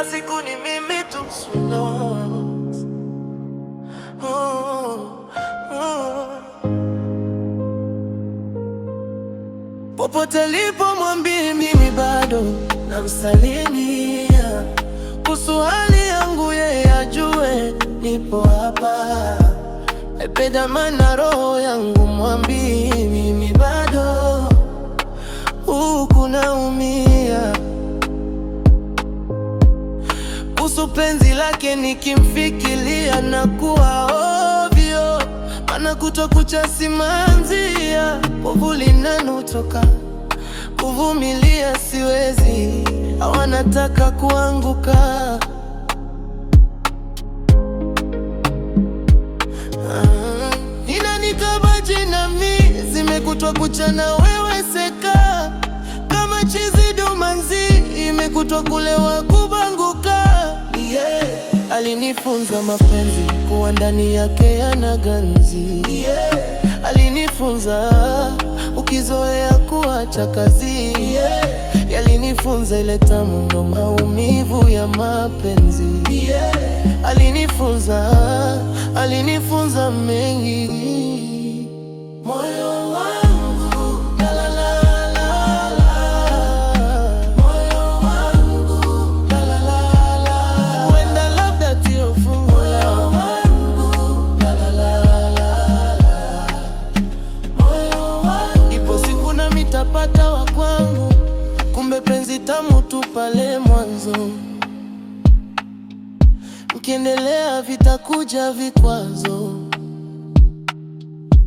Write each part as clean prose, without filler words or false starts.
kila siku ni mimi tu. Popote lipo mwambie mimi bado namsalimia. Kuhusu hali yangu yeye ajue nipo hapa. Epeda mana roho yangu mwambie mimi bado huku naumia. Kuhusu penzi lake nikimfikiria na kuwa ovyo, mana kutokucha simanzia, povu linanutoka, kuvumilia siwezi, hawanataka kuanguka. Inanikabaje nami zimekutwa kuchana wewe seka, kama chizi dumanzi imekutwa kulewa kubanguka. Alinifunza mapenzi kuwa ndani yake yana ganzi. Alinifunza ukizoea kuacha kazi. Alinifunza ile tamu ndo maumivu ya mapenzi. Alinifunza mengi. Moyo wangu la la la la la, moyo wangu la la la la, wenda labda tio fungu. Moyo wangu la la la la la, moyo wangu. Ipo siku na mitapata wa kwangu, kumbe penzi tamu tu pale mwanzo. Mkiendelea vitakuja vikwazo,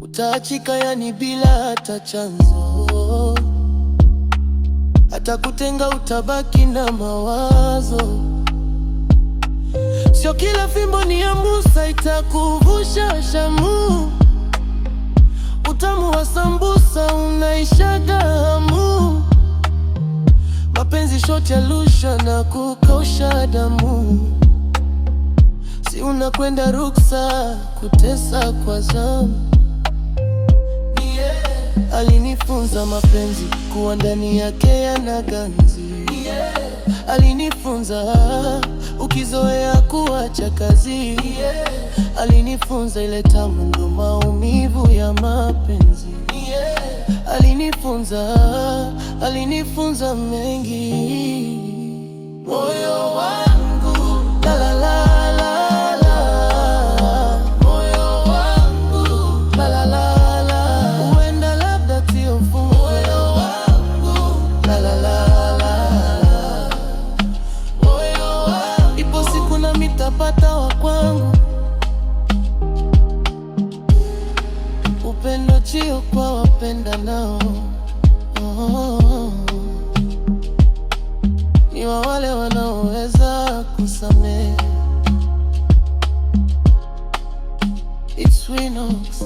utaachika yani bila hata chanzo. Hata kutenga utabaki na mawazo. Sio kila fimbo ni ya Musa itakuvusha Shamu. Utamu wa sambusa unaishaga hamu. Mapenzi shoti ya lusha na kukausha damu. Si unakwenda ruksa kutesa kwa zamu. Alinifunza mapenzi kuwa ndani yake yana ganzi. Alinifunza ukizoea kuacha kazi. Alinifunza ile tamu ndo maumivu ya mapenzi. Alinifunza mengi. Moyo wangu la la la la la, moyo wangu la la la la, wenda labda tio fungu. Moyo wangu la la la la, moyo wangu. Ipo siku na mitapata wa kwangu, upendo chio kwa wapenda nao. Ni wa wale wanaoweza kusamehe. It's Swinox.